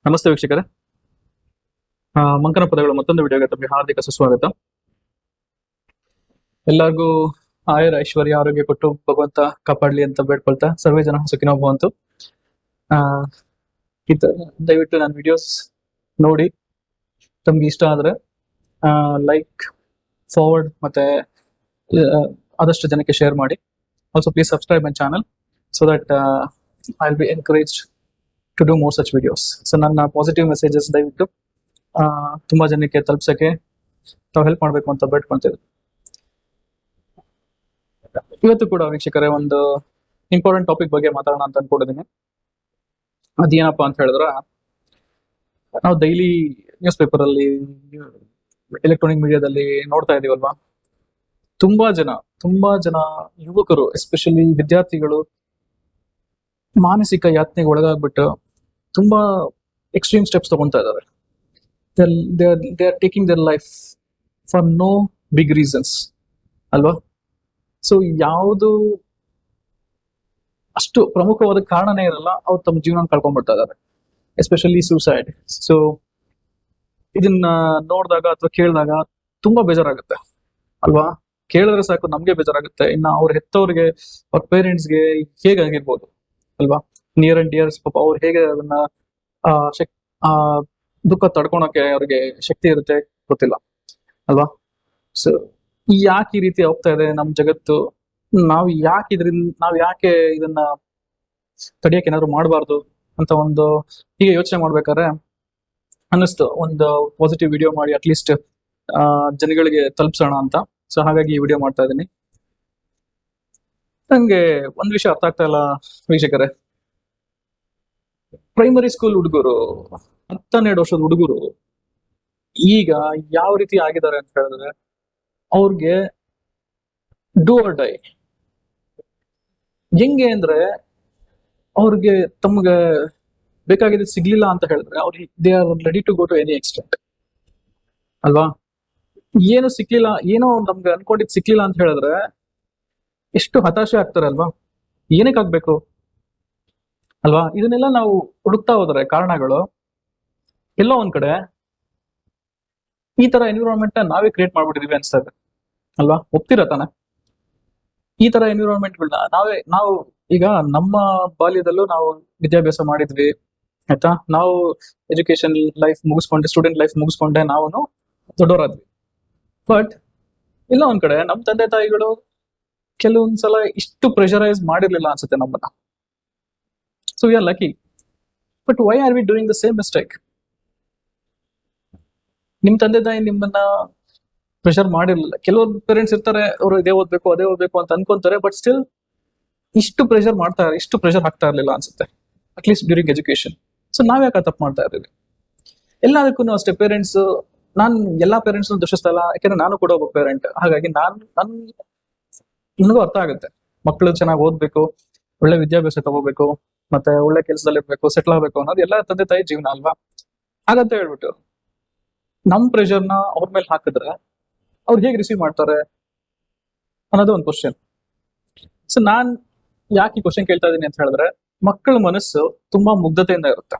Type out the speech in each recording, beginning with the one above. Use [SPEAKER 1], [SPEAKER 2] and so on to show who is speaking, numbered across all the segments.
[SPEAKER 1] ನಮಸ್ತೆ ವೀಕ್ಷಕರೇ. ಮಂಕನ ಪದಗಳ ಮತ್ತೊಂದು ವಿಡಿಯೋಗೆ ತಮಗೆ ಹಾರ್ದಿಕ ಸುಸ್ವಾಗತ. ಎಲ್ಲರಿಗೂ ಆಯುರ ಐಶ್ವರ್ಯ ಆರೋಗ್ಯ ಕೊಟ್ಟು ಭಗವಂತ ಕಾಪಾಡ್ಲಿ ಅಂತ ಬೇಡ್ಕೊಳ್ತಾ ಸರ್ವೇ ಜನ ಸುಖಿನೋ ಭವಂತು. ಆ ದಯವಿಟ್ಟು ನನ್ನ ವಿಡಿಯೋಸ್ ನೋಡಿ ತಮ್ಗೆ ಇಷ್ಟ ಆದ್ರೆ ಲೈಕ್ ಫಾರ್ವರ್ಡ್ ಮತ್ತೆ ಆದಷ್ಟು ಜನಕ್ಕೆ ಶೇರ್ ಮಾಡಿ. Also please subscribe my channel so that I will be encouraged to do more such videos. So ನನ್ನ ಪಾಸಿಟಿವ್ ಮೆಸೇಜಸ್ ದಯವಿಟ್ಟು ತುಂಬಾ ಜನಕ್ಕೆ ತಲುಪ್ಸಕ್ಕೆ ತಾವು ಹೆಲ್ಪ್ ಮಾಡಬೇಕು ಅಂತ ಬೇಡ್ಕೊಂತೀವಿ. ಇವತ್ತು ಕೂಡ ವೀಕ್ಷಕರೇ ಒಂದು ಇಂಪಾರ್ಟೆಂಟ್ ಟಾಪಿಕ್ ಬಗ್ಗೆ ಮಾತಾಡೋಣ ಅಂತ ಅನ್ಕೊಂಡಿದ್ದೀನಿ. ಅದೇನಪ್ಪಾ ಅಂತ ಹೇಳಿದ್ರೆ, ನಾವು ಡೈಲಿ ನ್ಯೂಸ್ ಪೇಪರ್ ಅಲ್ಲಿ ಎಲೆಕ್ಟ್ರಾನಿಕ್ ಮೀಡಿಯಾದಲ್ಲಿ ನೋಡ್ತಾ ಇದೀವಲ್ವಾ, ತುಂಬಾ ಜನ ಯುವಕರು ಎಸ್ಪೆಷಲಿ ವಿದ್ಯಾರ್ಥಿಗಳು ಮಾನಸಿಕ ಯಾತನೆಗೆ ಒಳಗಾಗ್ಬಿಟ್ಟು ತುಂಬಾ ಎಕ್ಸ್ಟ್ರೀಮ್ ಸ್ಟೆಪ್ಸ್ ತಗೊಂತಾ ಇದ್ದಾರೆ. They are taking their life for no big reasons ಅಲ್ವಾ. ಸೊ ಯಾವುದು ಅಷ್ಟು ಪ್ರಮುಖವಾದ ಕಾರಣನೇ ಇರಲ್ಲ, ಅವ್ರು ತಮ್ಮ ಜೀವನ ಕಳ್ಕೊಂಡ್ಬಿಡ್ತಾ ಇದ್ದಾರೆ, ಎಸ್ಪೆಷಲಿ ಸೂಸೈಡ್. ಸೊ ಇದನ್ನ ನೋಡಿದಾಗ ಅಥವಾ ಕೇಳಿದಾಗ ತುಂಬಾ ಬೇಜಾರಾಗುತ್ತೆ ಅಲ್ವಾ. ಕೇಳಿದ್ರೆ ಸಾಕು ನಮ್ಗೆ ಬೇಜಾರಾಗುತ್ತೆ, ಇನ್ನ ಅವ್ರ ಹೆತ್ತವ್ರಿಗೆ ಅವ್ರ ಪೇರೆಂಟ್ಸ್ಗೆ ಹೇಗಾಗಿರ್ಬೋದು ಅಲ್ವಾ. ನಿಯರ್ ಅಂಡ್ ಡಿಯರ್ಸ್ ಪಾಪ ಅವ್ರು ಹೇಗೆ ಅದನ್ನ ದುಃಖ ತಡ್ಕೊಳಕ್ಕೆ ಅವ್ರಿಗೆ ಶಕ್ತಿ ಇರುತ್ತೆ ಗೊತ್ತಿಲ್ಲ ಅಲ್ವಾ. ಸೊ ಯಾಕೆ ಈ ರೀತಿ ಹೋಗ್ತಾ ಇದೆ ನಮ್ ಜಗತ್ತು, ನಾವ್ ಯಾಕೆ ಇದನ್ನ ತಡಿಯಕ್ಕೆ ಏನಾದ್ರು ಮಾಡಬಾರ್ದು ಅಂತ ಒಂದು ಹೀಗೆ ಯೋಚನೆ ಮಾಡ್ಬೇಕಾದ್ರೆ ಅನ್ನಿಸ್ತು ಒಂದು ಪಾಸಿಟಿವ್ ವಿಡಿಯೋ ಮಾಡಿ ಅಟ್ಲೀಸ್ಟ್ ಜನಗಳಿಗೆ ತಲುಪಿಸೋಣ ಅಂತ. ಸೊ ಹಾಗಾಗಿ ಈ ವಿಡಿಯೋ ಮಾಡ್ತಾ ಇದ್ದೀನಿ. ನಂಗೆ ಒಂದ್ ವಿಷಯ ಅರ್ಥ ಆಗ್ತಾ ಇಲ್ಲ ವೀಕ್ಷಕರೇ. ಪ್ರೈಮರಿ ಸ್ಕೂಲ್ ಹುಡುಗರು, 12 ವರ್ಷದ ಹುಡುಗರು ಈಗ ಯಾವ ರೀತಿ ಆಗಿದ್ದಾರೆ ಅಂತ ಹೇಳಿದ್ರೆ, ಅವ್ರಿಗೆ ಡೂ ಆರ್ ಡೈ. ಹೆಂಗೆ ಅಂದ್ರೆ, ಅವ್ರಿಗೆ ತಮ್ಗೆ ಬೇಕಾಗಿದ್ದು ಸಿಗ್ಲಿಲ್ಲ ಅಂತ ಹೇಳಿದ್ರೆ ಅವ್ರಿಗೆ they are ready to go to any extent ಅಲ್ವಾ. ಏನು ಸಿಕ್ಲಿಲ್ಲ, ಏನೋ ನಮ್ಗೆ ಅನ್ಕೊಂಡಿದ್ ಸಿಕ್ಲಿಲ್ಲ ಅಂತ ಹೇಳಿದ್ರೆ ಎಷ್ಟು ಹತಾಶೆ ಆಗ್ತಾರೆ ಅಲ್ವಾ. ಏನಕ್ಕೆ ಆಗ್ಬೇಕು ಅಲ್ವಾ. ಇದನ್ನೆಲ್ಲ ನಾವು ಹುಡುಕ್ತಾ ಹೋದ್ರೆ ಕಾರಣಗಳು ಎಲ್ಲೋ ಒಂದ್ ಕಡೆ ಈ ತರ ಎನ್ವಿರಾನ್ಮೆಂಟ್ ನಾವೇ ಕ್ರಿಯೇಟ್ ಮಾಡ್ಬಿಟ್ಟಿದೀವಿ ಅನ್ಸ್ತದೆ ಅಲ್ವಾ. ಒಪ್ತಿರ ತಾನೆ? ಈ ತರ ಎನ್ವಿರಾನ್ಮೆಂಟ್ಗಳನ್ನ ನಾವು ಈಗ ನಮ್ಮ ಬಾಲ್ಯದಲ್ಲೂ ನಾವು ವಿದ್ಯಾಭ್ಯಾಸ ಮಾಡಿದ್ವಿ ಆಯ್ತಾ. ನಾವು ಎಜುಕೇಶನ್ ಲೈಫ್ ಮುಗಿಸ್ಕೊಂಡೆ, ಸ್ಟೂಡೆಂಟ್ ಲೈಫ್ ಮುಗಿಸ್ಕೊಂಡೆ ನಾವು ದೊಡ್ಡವರಾದ್ವಿ. ಬಟ್ ಇಲ್ಲ ಒಂದ್ ಕಡೆ ನಮ್ ತಂದೆ ತಾಯಿಗಳು ಕೆಲವೊಂದ್ಸಲ ಇಷ್ಟು ಪ್ರೆಷರೈಸ್ ಮಾಡಿರ್ಲಿಲ್ಲ ಅನ್ಸುತ್ತೆ ನಮ್ಮನ್ನ. So we are lucky. But why are we doing the same mistake? ನಿಮ್ ತಂದೆ ತಾಯಿ ನಿಮ್ಮನ್ನ ಪ್ರೆಷರ್ ಮಾಡಿರ್ಲಿಲ್ಲ. ಕೆಲವೊಂದು ಪೇರೆಂಟ್ಸ್ ಇರ್ತಾರೆ, ಅವರು ಅದೇ ಓದ್ಬೇಕು ಅಂತ ಅನ್ಕೊಂತಾರೆ, ಬಟ್ ಸ್ಟಿಲ್ ಇಷ್ಟು ಪ್ರೆಷರ್ ಹಾಕ್ತಾ ಇರ್ಲಿಲ್ಲ ಅನ್ಸುತ್ತೆ, ಅಟ್ಲೀಸ್ಟ್ ಡ್ಯೂರಿಂಗ್ ಎಜುಕೇಶನ್. ಸೊ ನಾವ್ ಯಾಕೆ ತಪ್ಪು ಮಾಡ್ತಾ ಇದ್ದೀವಿ? ಎಲ್ಲದಕ್ಕೂ ಅಷ್ಟೇ ಪೇರೆಂಟ್ಸ್, ನಾನ್ ಎಲ್ಲಾ ಪೇರೆಂಟ್ಸ್ ದೂಷಿಸ್ತಾ ಇಲ್ಲ, ಯಾಕಂದ್ರೆ ನಾನು ಕೂಡ ಒಬ್ಬ ಪೇರೆಂಟ್. ಹಾಗಾಗಿ ನನಗೂ ಅರ್ಥ ಆಗುತ್ತೆ, ಮಕ್ಕಳು ಚೆನ್ನಾಗಿ ಓದ್ಬೇಕು, ಒಳ್ಳೆ ವಿದ್ಯಾಭ್ಯಾಸ ತಗೋಬೇಕು, ಮತ್ತೆ ಒಳ್ಳೆ ಕೆಲಸದಲ್ಲಿ ಇರ್ಬೇಕು, ಸೆಟ್ಲ್ ಆಗ್ಬೇಕು ಅನ್ನೋದು ಎಲ್ಲ ತಂದೆ ತಾಯಿ ಜೀವನ ಅಲ್ವಾ. ಹಾಗಂತ ಹೇಳ್ಬಿಟ್ಟು ನಮ್ ಪ್ರೆಷರ್ನ ಅವ್ರ ಮೇಲೆ ಹಾಕಿದ್ರೆ ಅವ್ರು ಹೇಗೆ ರಿಸೀವ್ ಮಾಡ್ತಾರೆ ಅನ್ನೋದು ಒಂದು ಕ್ವಶನ್. ಸೊ ನಾನ್ ಯಾಕೆ ಈ ಕ್ವಶನ್ ಕೇಳ್ತಾ ಇದೀನಿ ಅಂತ ಹೇಳಿದ್ರೆ, ಮಕ್ಕಳ ಮನಸ್ಸು ತುಂಬಾ ಮುಗ್ಧತೆಯಿಂದ ಇರುತ್ತೆ.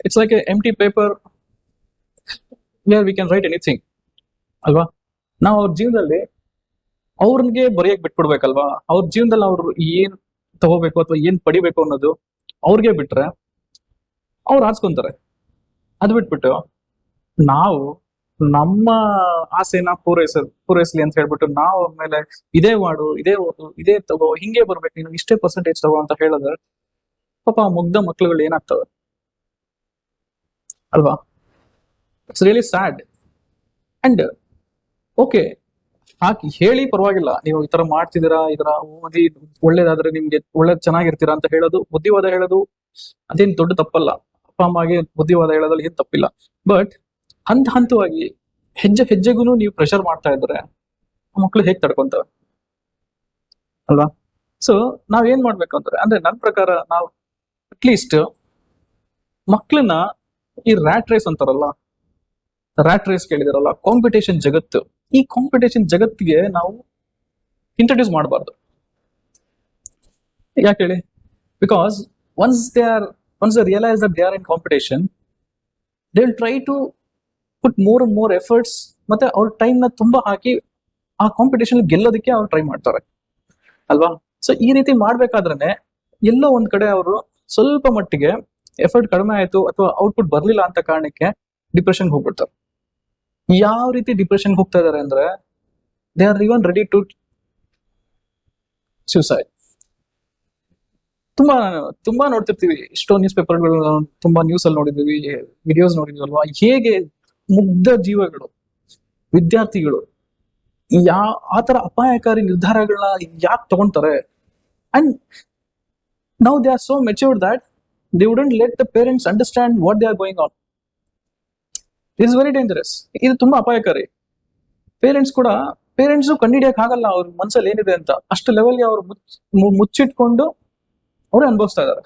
[SPEAKER 1] It's like A empty paper where we can write anything ಅಲ್ವಾ. ನಾವು ಅವ್ರ ಜೀವನದಲ್ಲಿ ಅವ್ರಿಗೆ ಬರೆಯಕ್ ಬಿಟ್ಬಿಡ್ಬೇಕಲ್ವಾ. ಅವ್ರ ಜೀವನದಲ್ಲಿ ಅವ್ರು ಏನ್ ತಗೋಬೇಕು ಅಥವಾ ಏನ್ ಪಡಿಬೇಕು ಅನ್ನೋದು ಅವ್ರಿಗೆ ಬಿಟ್ರೆ ಅವ್ರು ಆರಿಸ್ಕೊಂತಾರೆ. ಅದ್ ಬಿಟ್ಬಿಟ್ಟು ನಾವು ನಮ್ಮ ಆಸೆನ ಪೂರೈಸ್ಲಿ ಅಂತ ಹೇಳ್ಬಿಟ್ಟು ನಾವು ಅವ್ರ ಮೇಲೆ ಇದೇ ಮಾಡು, ಇದೇ ಓದು, ಇದೇ ತಗೋ, ಹಿಂಗೆ ಬರ್ಬೇಕು, ನೀನು ಇಷ್ಟೇ ಪರ್ಸೆಂಟೇಜ್ ತಗೋ ಅಂತ ಹೇಳಿದ್ರೆ ಪಾಪ ಮುಗ್ಧ ಮಕ್ಳುಗಳು ಏನಾಗ್ತವೆ ಅಲ್ವಾ. It's really sad. And okay, ಹಾಕಿ ಹೇಳಿ ಪರವಾಗಿಲ್ಲ, ನೀವು ಈ ತರ ಮಾಡ್ತಿದ್ದೀರಾ, ಇದರ ಓದಿ ಒಳ್ಳೇದಾದ್ರೆ ನಿಮ್ಗೆ ಚೆನ್ನಾಗಿರ್ತೀರಾ ಅಂತ ಹೇಳೋದು, ಬುದ್ಧಿವಾದ ಹೇಳೋದು ಅದೇನ್ ದೊಡ್ಡ ತಪ್ಪಲ್ಲ. ಅಪ್ಪ ಅಮ್ಮಗೆ ಬುದ್ಧಿವಾದ ಹೇಳೋದ್ರಲ್ಲಿ ಏನ್ ತಪ್ಪಿಲ್ಲ. ಬಟ್ ಹಂತವಾಗಿ ಹೆಜ್ಜೆಗೂ ನೀವು ಪ್ರೆಷರ್ ಮಾಡ್ತಾ ಇದ್ರೆ ಮಕ್ಳು ಹೇಗ್ ತಡ್ಕೊಂತವೆ ಅಲ್ವಾ. ಸೊ ನಾವ್ ಏನ್ ಮಾಡ್ಬೇಕು ಅಂದ್ರೆ ನನ್ನ ಪ್ರಕಾರ ನಾವು ಅಟ್ಲೀಸ್ಟ್ ಮಕ್ಳನ್ನ ಈ ರ್ಯಾಟ್ ರೇಸ್ ಅಂತಾರಲ್ಲ, ರ್ಯಾಟ್ ರೇಸ್ ಕೇಳಿದಾರಲ್ಲ, ಕಾಂಪಿಟೇಷನ್ ಜಗತ್ತು, ಈ ಕಾಂಪಿಟೇಷನ್ ಜಗತ್ತಿಗೆ ನಾವು ಇಂಟ್ರೊಡ್ಯೂಸ್ ಮಾಡಬಾರ್ದು. ಯಾಕೆ ಹೇಳಿ? Because once they realize that they are in competition, they will try to put more and more efforts, ಮತ್ತೆ ಅವ್ರ ಟೈಮ್ ನ ತುಂಬಾ ಹಾಕಿ ಆ ಕಾಂಪಿಟೇಷನ್ ಗೆಲ್ಲೋದಕ್ಕೆ ಅವ್ರು ಟ್ರೈ ಮಾಡ್ತಾರೆ ಅಲ್ವಾ. ಸೊ ಈ ರೀತಿ ಮಾಡ್ಬೇಕಾದ್ರೆ ಎಲ್ಲೋ ಒಂದ್ ಕಡೆ ಅವರು ಸ್ವಲ್ಪ ಮಟ್ಟಿಗೆ ಎಫರ್ಟ್ ಕಡಿಮೆ ಆಯ್ತು ಅಥವಾ ಔಟ್ಪುಟ್ ಬರ್ಲಿಲ್ಲ ಅಂತ ಕಾರಣಕ್ಕೆ ಡಿಪ್ರೆಷನ್ ಹೋಗ್ಬಿಡ್ತಾರೆ. ಯಾವ ರೀತಿ ಡಿಪ್ರೆಷನ್ ಹೋಗ್ತಾ ಇದಾರೆ ಅಂದ್ರೆ they are even ready to suicide. ತುಂಬಾ ನೋಡ್ತಿರ್ತೀವಿ, ಎಷ್ಟೋ ನ್ಯೂಸ್ ಪೇಪರ್ಗಳು, ತುಂಬಾ ನ್ಯೂಸ್ ಅಲ್ಲಿ ನೋಡಿದೀವಿ, ವಿಡಿಯೋಸ್ ನೋಡಿದ್ವಲ್ವಾ, ಹೇಗೆ ಮುಗ್ಧ ಜೀವಗಳು, ವಿದ್ಯಾರ್ಥಿಗಳು ಆತರ ಅಪಾಯಕಾರಿ ನಿರ್ಧಾರಗಳನ್ನ ಯಾಕೆ ತಗೊಂತಾರೆ. And now they are so matured that they wouldn't let the parents understand what they are going on. It's very dangerous. ಇದು ತುಂಬಾ ಅಪಾಯಕಾರಿ. ಪೇರೆಂಟ್ಸ್ ಕಂಡಿಡಿಯಕ್ ಆಗಲ್ಲ ಅವ್ರ ಮನ್ಸಲ್ಲಿ ಏನಿದೆ ಅಂತ, ಅಷ್ಟು ಲೆವೆಲ್ಗೆ ಅವ್ರು ಮುಚ್ಚಿಟ್ಕೊಂಡು ಅವರೇ ಅನುಭವಿಸ್ತಾ ಇದಾರೆ.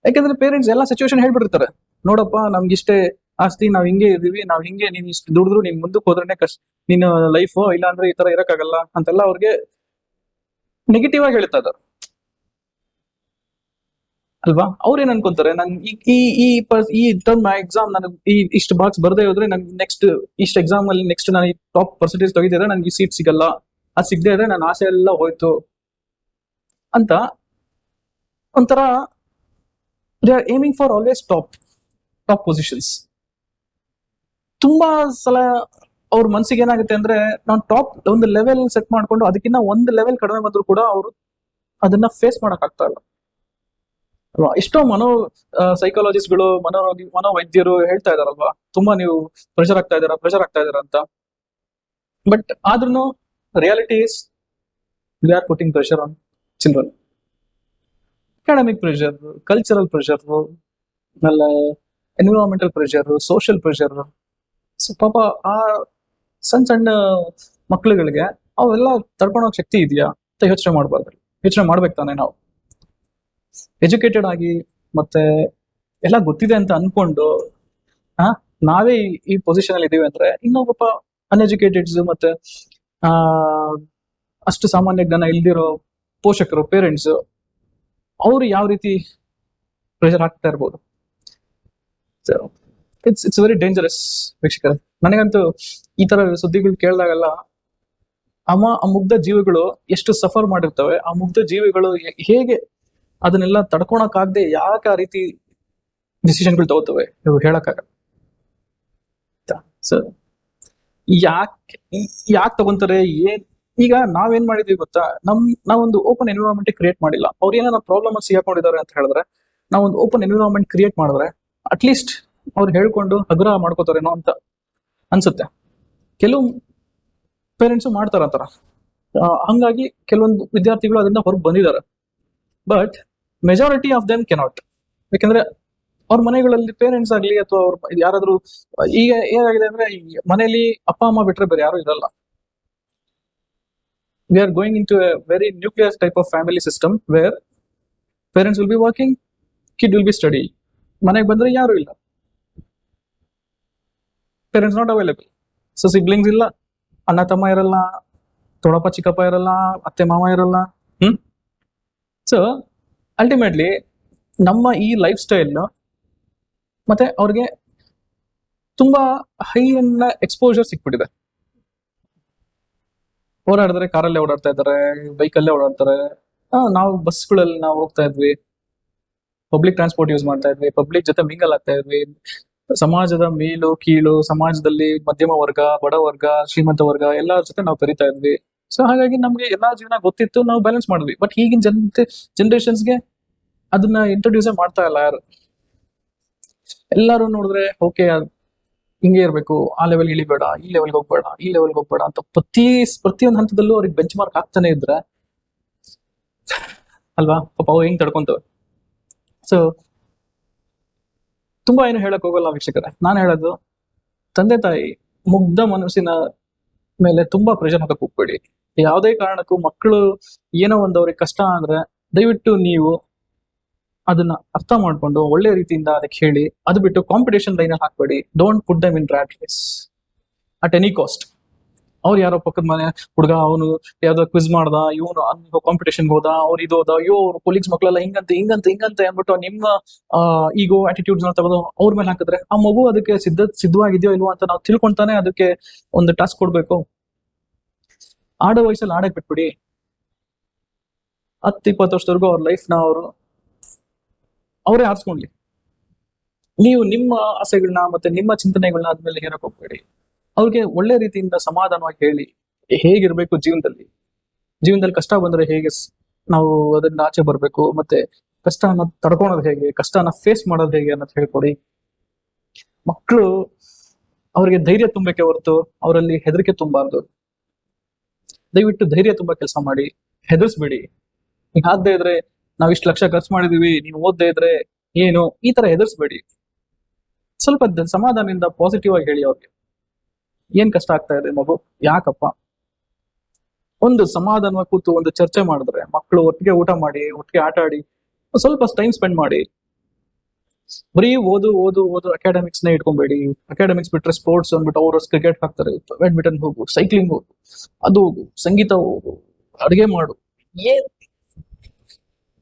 [SPEAKER 1] ಯಾಕಂದ್ರೆ ಪೇರೆಂಟ್ಸ್ ಎಲ್ಲ ಸಿಚುವೇಶನ್ ಹೇಳ್ಬಿಟ್ಟಿರ್ತಾರೆ, ನೋಡಪ್ಪ ನಮ್ಗಿಷ್ಟೇ ಆಸ್ತಿ, ನಾವ್ ಹಿಂಗೆ ಇದೀವಿ, ನಾವ್ ಹಿಂಗೆ, ನೀನ್ ಇಷ್ಟು ದುಡಿದ್ರು ನೀನ್ ಮುಂದಕ್ಕೆ ಹೋದ್ರೆ ನಿನ್ನ ಲೈಫ್, ಇಲ್ಲ ಅಂದ್ರೆ ಈ ತರ ಇರಕ್ಕಾಗಲ್ಲ ಅಂತೆಲ್ಲ ಅವ್ರಿಗೆ ನೆಗೆಟಿವ್ ಆಗಿ ಹೇಳ್ತಾ ಇದಾರೆ ಅಲ್ವಾ. ಅವ್ರೇನ್ ಅನ್ಕೊಂತಾರೆ, ನನ್ ಈ ಟರ್ಮ್ ಎಕ್ಸಾಮ್ ನನಗೆ ಇಷ್ಟು ಮಾರ್ಕ್ಸ್ ಬರ್ದೇ ಹೋದ್ರೆ ನನ್ಗೆ ನೆಕ್ಸ್ಟ್ ಇಷ್ಟು ಎಕ್ಸಾಮ್ ಅಲ್ಲಿ ನೆಕ್ಸ್ಟ್ ನಾನು ಈ ಟಾಪ್ ಪರ್ಸೆಂಟೇಜ್ ತೆಗಿತಿದ್ರೆ ನನ್ಗೆ ಈ ಸೀಟ್ ಸಿಗಲ್ಲ, ಅದು ಸಿಗದೆ ಇದ್ರೆ ನನ್ನ ಆಸೆ ಎಲ್ಲ ಹೋಯ್ತು ಅಂತ ಒಂಥರ they are aiming for always top positions. ತುಂಬಾ ಸಲ ಅವ್ರ ಮನ್ಸಿಗೆ ಏನಾಗುತ್ತೆ ಅಂದ್ರೆ, ನಾವು ಟಾಪ್ ಒಂದು ಲೆವೆಲ್ ಸೆಟ್ ಮಾಡ್ಕೊಂಡು ಅದಕ್ಕಿಂತ ಒಂದು ಲೆವೆಲ್ ಕಡಿಮೆ ಬಂದ್ರು ಕೂಡ ಅವರು ಅದನ್ನ ಫೇಸ್ ಮಾಡಕ್ ಆಗ್ತಾ ಇಲ್ಲ ಅಲ್ವಾ. ಎಷ್ಟೋ ಸೈಕಾಲಜಿಸ್ಟ್ಗಳು, ಮನೋವೈದ್ಯರು ಹೇಳ್ತಾ ಇದಾರಲ್ವಾ, ತುಂಬಾ ನೀವು ಪ್ರೆಷರ್ ಆಗ್ತಾ ಇದಾರ ಅಂತ. ಬಟ್ ಆದ್ರೂ reality is we are putting pressure on children. Academic pressure, cultural pressure, ಆಮೇಲೆ environmental pressure, social pressure. So ಪಾಪ ಆ ಸಣ್ಣ ಮಕ್ಳುಗಳಿಗೆ ಅವೆಲ್ಲ ತಡ್ಕೊಳೋಕ್ ಶಕ್ತಿ ಇದೆಯಾ ಅಂತ ಯೋಚನೆ ಮಾಡ್ಬಾರ್ದು. ಯೋಚನೆ ಮಾಡ್ಬೇಕು ತಾನೆ. ನಾವು ಎಜುಕೇಟೆಡ್ ಆಗಿ ಮತ್ತೆ ಎಲ್ಲ ಗೊತ್ತಿದೆ ಅಂತ ಅನ್ಕೊಂಡು ನಾವೇ ಈ ಪೊಸಿಷನ್ ಅಲ್ಲಿ ಇದೀವಿ ಅಂದ್ರೆ, ಇನ್ನೊಬ್ಬ ಅನ್ಎಜುಕೇಟೆಡ್ಸ್ ಮತ್ತೆ ಅಷ್ಟು ಸಾಮಾನ್ಯ ಜ್ಞಾನ ಇಲ್ದಿರೋ ಪೋಷಕರು, ಪೇರೆಂಟ್ಸ್, ಅವ್ರು ಯಾವ ರೀತಿ ಪ್ರೆಷರ್ ಹಾಕ್ತಾ ಇರ್ಬೋದು. ಇಟ್ಸ್ ವೆರಿ ಡೇಂಜರಸ್ ವೀಕ್ಷಕರೇ. ನನಗಂತೂ ಈ ತರ ಸುದ್ದಿಗಳು ಕೇಳಿದಾಗೆಲ್ಲ ಆ ಮುಗ್ಧ ಜೀವಿಗಳು ಎಷ್ಟು ಸಫರ್ ಮಾಡಿರ್ತವೆ, ಆ ಮುಗ್ಧ ಜೀವಿಗಳು ಹೇಗೆ ಅದನ್ನೆಲ್ಲ ತಡ್ಕೊಳಕ್ಕಾಗದೆ ಯಾಕೆ ಆ ರೀತಿ ಡಿಸಿಷನ್ಗಳು ತಗೋತವೆ ಇವು ಹೇಳಕ್ಕಾಗಲ್ಲ. ಸೊ ಯಾಕೆ ತಗೊಂತಾರೆ, ಈಗ ನಾವೇನ್ ಮಾಡಿದ್ವಿ ಗೊತ್ತಾ, ನಾವೊಂದು ಓಪನ್ ಎನ್ವಿರಾನ್ಮೆಂಟ್ ಕ್ರಿಯೇಟ್ ಮಾಡಿಲ್ಲ. ಅವ್ರು ಏನಾರ ಪ್ರಾಬ್ಲಮ್ ಸಿಗಾಕೊಂಡಿದ್ದಾರೆ ಅಂತ ಹೇಳಿದ್ರೆ, ನಾವೊಂದು ಓಪನ್ ಎನ್ವಿರಾನ್ಮೆಂಟ್ ಕ್ರಿಯೇಟ್ ಮಾಡಿದ್ರೆ ಅಟ್ಲೀಸ್ಟ್ ಅವ್ರು ಹೇಳ್ಕೊಂಡು ಹಗುರ ಮಾಡ್ಕೋತಾರೇನೋ ಅಂತ ಅನ್ಸುತ್ತೆ. ಕೆಲವು ಪೇರೆಂಟ್ಸು ಮಾಡ್ತಾರಂತಾರ, ಹಂಗಾಗಿ ಕೆಲವೊಂದು ವಿದ್ಯಾರ್ಥಿಗಳು ಅದರಿಂದ ಹೊರಗೆ ಬಂದಿದ್ದಾರೆ. But majority of them cannot. ಯಾಕಂದ್ರೆ ಅವ್ರ ಮನೆಗಳಲ್ಲಿ ಪೇರೆಂಟ್ಸ್ ಆಗ್ಲಿ ಅಥವಾ ಅವ್ರ ಯಾರಾದ್ರೂ, ಈಗ ಏನಾಗಿದೆ ಅಂದ್ರೆ ಮನೆಯಲ್ಲಿ ಅಪ್ಪ ಅಮ್ಮ ಬಿಟ್ರೆ ಬೇರೆ ಯಾರು ಇರಲ್ಲ. We are going into a very nuclear type of family system where parents will be working, kid will be studying. ಮನೆಗೆ ಬಂದ್ರೆ ಯಾರು ಇಲ್ಲ, parents not available. So siblings ಇಲ್ಲ, ಅಣ್ಣ ತಮ್ಮ ಇರಲ್ಲ, ದೊಡ್ಡಪ್ಪ ಚಿಕ್ಕಪ್ಪ ಇರಲ್ಲ, ಅತ್ತೆ ಮಾವ ಇರಲ್ಲ. ಸೊ ಅಲ್ಟಿಮೇಟ್ಲಿ ನಮ್ಮ ಈ ಲೈಫ್ ಸ್ಟೈಲ್ ಮತ್ತೆ ಅವ್ರಿಗೆ ತುಂಬಾ ಹೈ ಎಕ್ಸ್ಪೋಜರ್ ಸಿಕ್ಬಿಟ್ಟಿದೆ. ಓಡಾಡಿದ್ರೆ ಕಾರಲ್ಲೇ ಓಡಾಡ್ತಾ ಇದ್ದಾರೆ, ಬೈಕಲ್ಲೇ ಓಡಾಡ್ತಾರೆ. ನಾವು ಬಸ್ಗಳಲ್ಲಿ ನಾವು ಹೋಗ್ತಾ ಇದ್ವಿ, ಪಬ್ಲಿಕ್ ಟ್ರಾನ್ಸ್ಪೋರ್ಟ್ ಯೂಸ್ ಮಾಡ್ತಾ ಇದ್ವಿ, ಪಬ್ಲಿಕ್ ಜೊತೆ ಮಿಂಗಲ್ ಆಗ್ತಾ ಇದ್ವಿ. ಸಮಾಜದ ಮೇಲು ಕೀಳು, ಸಮಾಜದಲ್ಲಿ ಮಧ್ಯಮ ವರ್ಗ, ಬಡ ವರ್ಗ, ಶ್ರೀಮಂತ ವರ್ಗ ಎಲ್ಲರ ಜೊತೆ ನಾವು ಕರಿತಾ ಇದ್ವಿ. ಸೊ ಹಾಗಾಗಿ ನಮ್ಗೆ ಎಲ್ಲಾ ಜೀವನ ಗೊತ್ತಿತ್ತು, ನಾವು ಬ್ಯಾಲೆನ್ಸ್ ಮಾಡಿದ್ವಿ. ಬಟ್ ಈಗಿನ ಜನರೇಷನ್ಸ್ಗೆ ಅದನ್ನ ಇಂಟ್ರೊಡ್ಯೂಸೇ ಮಾಡ್ತಾ ಇಲ್ಲ ಯಾರು. ಎಲ್ಲರೂ ನೋಡಿದ್ರೆ ಓಕೆ ಹಿಂಗೆ ಇರ್ಬೇಕು, ಆ ಲೆವೆಲ್ ಇಳಿಬೇಡ, ಈ ಲೆವೆಲ್ಗೆ ಹೋಗ್ಬೇಡ ಅಂತ ಪ್ರತಿಯೊಂದು ಹಂತದಲ್ಲೂ ಅವ್ರಿಗೆ ಬೆಂಚ್ ಮಾರ್ಕ್ ಆಗ್ತಾನೆ ಇದ್ರೆ ಅಲ್ವಾ, ಪಾಪ ಅವು ಹೆಂಗ್ ತಡ್ಕೊಂತವೆ. ಸೊ ತುಂಬಾ ಏನು ಹೇಳಕ್ ಹೋಗಲ್ಲ ವೀಕ್ಷಕರೇ. ನಾನು ಹೇಳೋದು, ತಂದೆ ತಾಯಿ ಮುಗ್ಧ ಮನಸ್ಸಿನ ಮೇಲೆ ತುಂಬಾ ಪ್ರೆಷರ್ ಹಾಕಕ್ ಹೋಗ್ಬೇಡಿ. ಯಾವುದೇ ಕಾರಣಕ್ಕೂ ಮಕ್ಕಳು ಏನೋ ಒಂದು ಅವ್ರಿಗೆ ಕಷ್ಟ ಅಂದ್ರೆ ದಯವಿಟ್ಟು ನೀವು ಅದನ್ನ ಅರ್ಥ ಮಾಡ್ಕೊಂಡು ಒಳ್ಳೆ ರೀತಿಯಿಂದ ಅದಕ್ಕೆ ಹೇಳಿ, ಅದು ಬಿಟ್ಟು ಕಾಂಪಿಟೇಷನ್ ಲೈನ್ ಹಾಕ್ಬೇಡಿ. Don't put them in rat race at any cost. ಅವ್ರು ಯಾರೋ ಪಕ್ಕದ ಮನೆ ಹುಡುಗ, ಅವನು ಯಾವ್ದೋ ಕ್ವಿಜ್ ಮಾಡ್ದ, ಇವನು ಕಾಂಪಿಟೇಷನ್ ಹೋದ, ಅವ್ರು ಇದು ಹೋದ, ಅಯ್ಯೋ ಅವ್ರ ಕೊಲೀಗ್ಸ್ ಮಕ್ಕಳೆಲ್ಲ ಹಿಂಗಂತೆ ಅಂದ್ಬಿಟ್ಟು ನಿಮ್ಮ ಈಗೋ ಆಟಿಟ್ಯೂಡ್ಸ್ ತೆಗೆದು ಅವ್ರ ಮೇಲೆ ಹಾಕಿದ್ರೆ ಆ ಮಗು ಅದಕ್ಕೆ ಸಿದ್ಧವಾಗಿದೆಯೋ ಇಲ್ವೋ ಅಂತ ನಾವು ತಿಳ್ಕೊಂತಾನೆ ಅದಕ್ಕೆ ಒಂದು ಟಾಸ್ಕ್ ಕೊಡ್ಬೇಕು. ಆಡೋ ವಯಸ್ಸಲ್ಲಿ ಆಡಕ್ ಬಿಟ್ಬಿಡಿ. 10-20 ವರ್ಷದವರೆಗೂ ಅವ್ರ ಲೈಫ್ನ ಅವರೇ ಆರಿಸ್ಕೊಂಡ್ಲಿ. ನೀವು ನಿಮ್ಮ ಆಸೆಗಳನ್ನ ಮತ್ತೆ ನಿಮ್ಮ ಚಿಂತನೆಗಳನ್ನ ಆದ್ಮೇಲೆ ಹೇರಕ್ ಹೋಗ್ಬೇಡಿ. ಅವ್ರಿಗೆ ಒಳ್ಳೆ ರೀತಿಯಿಂದ ಸಮಾಧಾನವಾಗಿ ಹೇಳಿ ಹೇಗಿರ್ಬೇಕು ಜೀವನದಲ್ಲಿ ಕಷ್ಟ ಬಂದ್ರೆ ಹೇಗೆ ನಾವು ಅದನ್ನ ಆಚೆ ಬರ್ಬೇಕು, ಮತ್ತೆ ಕಷ್ಟನ ತಡ್ಕೊಳೋದು ಹೇಗೆ, ಕಷ್ಟನ ಫೇಸ್ ಮಾಡೋದು ಹೇಗೆ ಅನ್ನೋದು ಹೇಳ್ಕೊಡಿ. ಮಕ್ಕಳು ಅವ್ರಿಗೆ ಧೈರ್ಯ ತುಂಬಕ್ಕೆ ಹೊರತು ಅವರಲ್ಲಿ ಹೆದರಿಕೆ ತುಂಬಾರ್ದು. ದಯವಿಟ್ಟು ಧೈರ್ಯ ತುಂಬಾ ಕೆಲಸ ಮಾಡಿ, ಹೆದರ್ಸ್ಬೇಡಿ. ಈಗ ಆಗದೆ ಇದ್ರೆ ನಾವ್ ಇಷ್ಟು ಲಕ್ಷ ಖರ್ಚು ಮಾಡಿದೀವಿ, ನೀನು ಓದದೇ ಇದ್ರೆ ಏನು, ಈ ತರ ಹೆದರ್ಸ್ಬೇಡಿ. ಸ್ವಲ್ಪ ಸಮಾಧಾನದಿಂದ ಪಾಸಿಟಿವ್ ಆಗಿ ಹೇಳಿ ಅವ್ರಿಗೆ ಏನ್ ಕಷ್ಟ ಆಗ್ತಾ ಇದೆ ಮಗು, ಯಾಕಪ್ಪ. ಒಂದು ಸಮಾಧಾನವಾಗಿ ಕೂತು ಒಂದು ಚರ್ಚೆ ಮಾಡಿದ್ರೆ ಮಕ್ಕಳು ಒಟ್ಟಿಗೆ ಊಟ ಮಾಡಿ, ಒಟ್ಟಿಗೆ ಆಟ ಆಡಿ, ಸ್ವಲ್ಪ ಟೈಮ್ ಸ್ಪೆಂಡ್ ಮಾಡಿ. ಬರೀ ಓದು ಓದು ಓದು ಅಕಾಡೆಮಿಕ್ಸ್ ನೇ ಇಟ್ಕೊಂಬೇಡಿ. ಅಕಾಡೆಮಿಕ್ಸ್ ಬಿಟ್ರೆ ಸ್ಪೋರ್ಟ್ಸ್ ಅಂದ್ಬಿಟ್ಟು ಅವ್ರು ಕ್ರಿಕೆಟ್ ಹಾಕ್ತಾರೆ, ಬ್ಯಾಡ್ಮಿಂಟನ್ ಹೋಗು, ಸೈಕ್ಲಿಂಗ್ ಹೋಗು, ಅದು ಹೋಗು, ಸಂಗೀತ ಹೋಗು, ಅಡುಗೆ ಮಾಡು. ಏನ್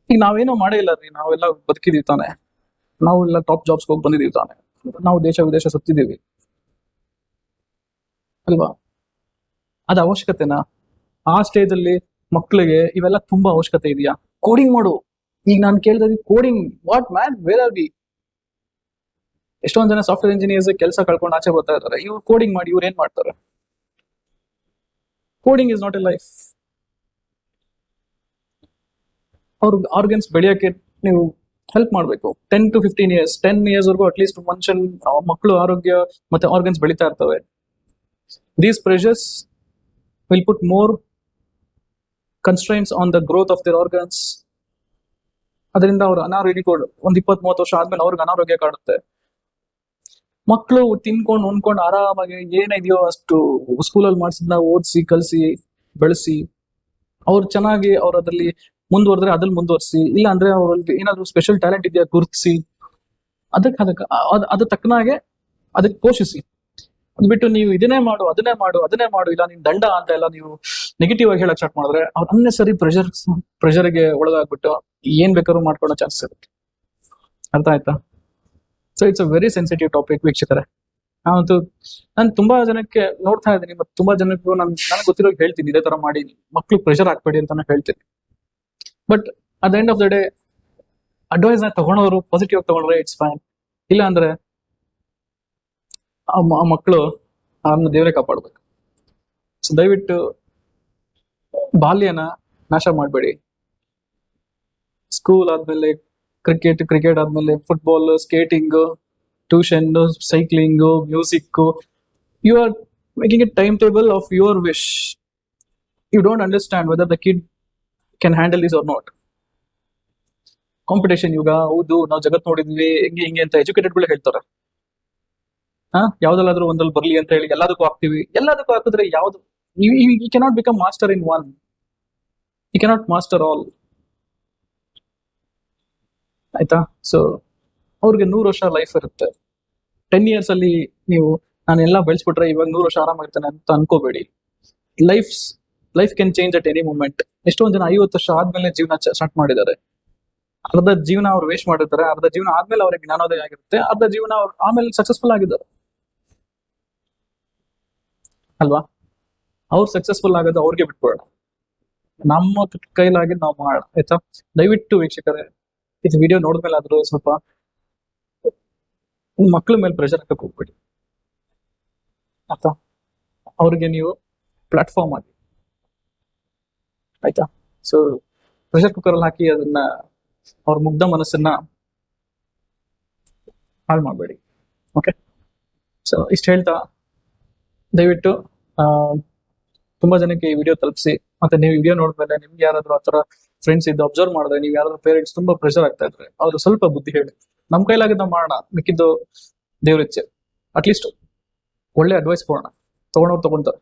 [SPEAKER 1] ಈಗ ನಾವೇನೋ ಮಾಡೇ ಇಲ್ಲ ರೀ, ನಾವೆಲ್ಲ ಬದುಕಿದೀವಿ ತಾನೆ, ನಾವೆಲ್ಲ ಟಾಪ್ ಜಾಬ್ಸ್ ಹೋಗಿ ಬಂದಿದೀವಿ ತಾನೆ, ನಾವು ದೇಶ ವಿದೇಶ ಸುತ್ತಿದೀವಿ ಅಲ್ವಾ. ಅದ ಅವಶ್ಯಕತೆನಾ? ಆ ಸ್ಟೇಜ್ ಅಲ್ಲಿ ಮಕ್ಕಳಿಗೆ ಇವೆಲ್ಲ ತುಂಬಾ ಅವಶ್ಯಕತೆ ಇದೆಯಾ? ಕೋಡಿಂಗ್ ಮಾಡು. ಈಗ ನಾನು ಕೇಳ್ತಾ ಇದ್ದೀನಿ coding, what man, where are we? ಎಷ್ಟೊಂದ್ ಜನ ಸಾಫ್ಟ್ವೇರ್ ಇಂಜಿನಿಯರ್ಸ್ ಕೆಲಸ ಕಳ್ಕೊಂಡು ಆಚೆ ಬರ್ತಾ ಇದ್ದಾರೆ. ಇವ್ರು ಕೋಡಿಂಗ್ ಮಾಡಿ ಇವ್ರು ಏನ್ ಮಾಡ್ತಾರೆ? Coding is not A life. ಅವ್ರ ಆರ್ಗನ್ಸ್ ಬೆಳೆಯೋಕೆ ನೀವು ಹೆಲ್ಪ್ ಮಾಡಬೇಕು. 10 to 15 years, 10 years ವರೆಗೂ ಅಟ್ಲೀಸ್ಟ್ ಮನುಷ್ಯನ್ ಮಕ್ಕಳು ಆರೋಗ್ಯ ಮತ್ತೆ ಆರ್ಗನ್ಸ್ ಬೆಳೀತಾ ಇರ್ತವೆ. These pressures will put more constraints on the growth of their organs. ಅದರಿಂದ ಅವ್ರ ಅನಾರೋಗ್ಯ ಒಂದ್ 20-30 ವರ್ಷ ಆದ್ಮೇಲೆ ಅವ್ರಿಗೆ ಅನಾರೋಗ್ಯ ಕಾಡುತ್ತೆ. ಮಕ್ಕಳು ತಿನ್ಕೊಂಡು ಉಣ್ಕೊಂಡು ಆರಾಮಾಗಿ ಏನಿದೆಯೋ ಅಷ್ಟು ಸ್ಕೂಲಲ್ಲಿ ಮಾಡಿಸಿದ್ನ ಓದಿಸಿ ಕಲಿಸಿ ಬೆಳೆಸಿ, ಅವ್ರು ಚೆನ್ನಾಗಿ ಅವ್ರ ಅದ್ರಲ್ಲಿ ಮುಂದುವರೆದ್ರೆ ಅದ್ರಲ್ಲಿ ಮುಂದುವರಿಸಿ, ಇಲ್ಲ ಅಂದ್ರೆ ಅವ್ರಲ್ಲಿ ಏನಾದ್ರು ಸ್ಪೆಷಲ್ ಟ್ಯಾಲೆಂಟ್ ಇದೆಯಾ ಗುರುತಿಸಿ ಅದ ತಕ್ಕನಾಗೆ ಅದಕ್ಕೆ ಪೋಷಿಸಿ. ಅದ್ ಬಿಟ್ಟು ನೀವು ಇದನ್ನೇ ಮಾಡು ಅದನ್ನೇ ಮಾಡು ಇಲ್ಲ ನೀನ್ ದಂಡ ಅಂತ ಎಲ್ಲ ನೀವು ನೆಗೆಟಿವ್ ಆಗಿ ಹೇಳಕ್ ಸ್ಟಾರ್ಟ್ ಮಾಡಿದ್ರೆ ಅವ್ರು ಅನ್ನೆಸರಿ ಪ್ರೆಷರ್ಗೆ ಒಳಗಾಗ್ಬಿಟ್ಟು ಏನ್ ಬೇಕಾದ್ರೂ ಮಾಡ್ಕೊಳ್ಳೋ ಚಾನ್ಸಸ್ ಇರುತ್ತೆ. ಅರ್ಥ ಆಯ್ತಾ? So it's a very sensitive topic ವೀಕ್ಷಕರೇ. ನಾನು ತುಂಬಾ ಜನಕ್ಕೆ ನೋಡ್ತಾ ಇದ್ದೀನಿ, ಮತ್ತೆ ತುಂಬಾ ಜನಕ್ಕೂ ನನಗೆ ಗೊತ್ತಿರೋ ಹೇಳ್ತೀನಿ ಇದೇ ತರ ಮಾಡಿ, ಮಕ್ಳು ಪ್ರೆಷರ್ ಹಾಕ್ಬೇಡಿ ಅಂತಾನೆ ಹೇಳ್ತೀನಿ. But at the end of the day advice ನ ತಗೊಂಡವರು ಪಾಸಿಟಿವ್ ಆಗಿ ತಗೊಂಡ್ರೆ ಇಟ್ಸ್ ಫೈನ್. ಇಲ್ಲ ಅಂದ್ರೆ ಆ ಮಕ್ಕಳು ಅವ್ರನ್ನ ದೇವರೇ ಕಾಪಾಡ್ಬೇಕು. ಸೊ ದಯವಿಟ್ಟು ಬಾಲ್ಯನ ನಾಶ ಮಾಡಬೇಡಿ. ಸ್ಕೂಲ್ ಆದ್ಮೇಲೆ ಕ್ರಿಕೆಟ್ ಆದ್ಮೇಲೆ football, skating, tuition, cycling, music, you are making a time table of your wish. You don't understand whether the kid can handle this or not. Competition ಯುಗ, ಹೌದು ನಾವು ಜಗತ್ ನೋಡಿದ್ವಿ ಹಿಂಗೆ ಅಂತ ಎಜುಕೇಟೆಡ್ ಗಳು ಹೇಳ್ತಾರೆ. ಯಾವ್ದಲ್ಲಾದ್ರೂ ಒಂದಲ್ಲಿ ಬರ್ಲಿ ಅಂತ ಹೇಳಿ ಎಲ್ಲದಕ್ಕೂ ಹಾಕಿದ್ರೆ ಯಾವ್ದು you cannot become master in one, you cannot master all. ಆಯ್ತಾ? ಸೊ ಅವ್ರಿಗೆ 100 ವರ್ಷ ಲೈಫ್ ಇರುತ್ತೆ. 10 years ಅಲ್ಲಿ ನೀವು ನಾನೆಲ್ಲ ಬೆಳೆಸ್ಬಿಟ್ರೆ ಇವಾಗ 100 ವರ್ಷ ಆರಾಮಾಗಿರ್ತಾನೆ ಅಂತ ಅನ್ಕೋಬೇಡಿ. Life can change at any moment. ಎಷ್ಟೊಂದ್ ಜನ 50 ವರ್ಷ ಆದ್ಮೇಲೆ ಜೀವನ ಸ್ಟಾರ್ಟ್ ಮಾಡಿದ್ದಾರೆ. ಅರ್ಧ ಜೀವನ ಅವ್ರು ವೇಸ್ಟ್ ಮಾಡಿರ್ತಾರೆ, ಅರ್ಧ ಜೀವನ ಆದ್ಮೇಲೆ ಅವ್ರಿಗೆ ಜ್ಞಾನೋದಯ ಆಗಿರುತ್ತೆ, ಅರ್ಧ ಜೀವನ ಅವ್ರು ಆಮೇಲೆ ಸಕ್ಸಸ್ಫುಲ್ ಆಗಿದ್ದಾರೆ ಅಲ್ವಾ. ಅವ್ರು ಸಕ್ಸಸ್ಫುಲ್ ಆಗೋದು ಅವ್ರಿಗೆ ಬಿಟ್ಬಿಡೋಣ, ನಮ್ಮ ಕೈಲಾಗಿದ್ದು ನಾವು ಮಾಡೋಣ. ಆಯ್ತಾ? ದಯವಿಟ್ಟು ವೀಕ್ಷಕರೇ ಇದು ವಿಡಿಯೋ ನೋಡಿದ್ಮೇಲೆ ಆದ್ರೂ ಸ್ವಲ್ಪ ಮಕ್ಳ ಮೇಲೆ ಪ್ರೆಷರ್ ಹಾಕಕ್ ಹೋಗ್ಬೇಡಿ. ಆಯ್ತಾ? ಅವ್ರಿಗೆ ನೀವು ಪ್ಲಾಟ್ಫಾರ್ಮ್ ಆಗಿ, ಆಯ್ತಾ? ಸೊ ಪ್ರೆಷರ್ ಕುಕ್ಕರ್ ಅಲ್ಲಿ ಹಾಕಿ ಅದನ್ನ ಅವ್ರ ಮುಗ್ಧ ಮನಸ್ಸನ್ನ ಹಾಳು ಮಾಡಬೇಡಿ. ಓಕೆ? ಸೊ ಇಷ್ಟು ಹೇಳ್ತಾ ದಯವಿಟ್ಟು ತುಂಬಾ ಜನಕ್ಕೆ ಈ ವಿಡಿಯೋ ತಲುಪಿಸಿ. ಮತ್ತೆ ನೀವು ವಿಡಿಯೋ ನೋಡಿದ್ಮೇಲೆ ನಿಮ್ಗೆ ಯಾರಾದ್ರೂ ಆತರ ಫ್ರೆಂಡ್ಸ್ ಇದ್ದು ಅಬ್ಸರ್ವ್ ಮಾಡಿದ್ರೆ, ನೀವು ಯಾರಾದ್ರೂ ಪೇರೆಂಟ್ಸ್ ತುಂಬಾ ಪ್ರೆಷರ್ ಆಗ್ತಾ ಇದ್ರೆ ಅವ್ರು ಸ್ವಲ್ಪ ಬುದ್ಧಿ ಹೇಳಿ. ನಮ್ ಕೈಲಾಗಿದ್ದು ನಾವು ಮಾಡೋಣ, ಮಿಕ್ಕಿದ್ದು ದೇವ್ರಿಚ್ಛೆ. ಅಟ್ಲೀಸ್ಟ್ ಒಳ್ಳೆ ಅಡ್ವೈಸ್ ಕೊಡೋಣ, ತಗೊಂತಾರೆ.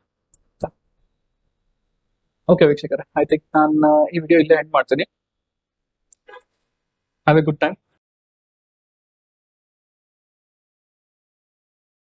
[SPEAKER 1] ಓಕೆ ವೀಕ್ಷಕರೇ, ಐ ಥಿಂಕ್ ನಾನು ಈ ವಿಡಿಯೋ ಇಲ್ಲೇ ಎಂಡ್ ಮಾಡ್ತೀನಿ. Have A good time.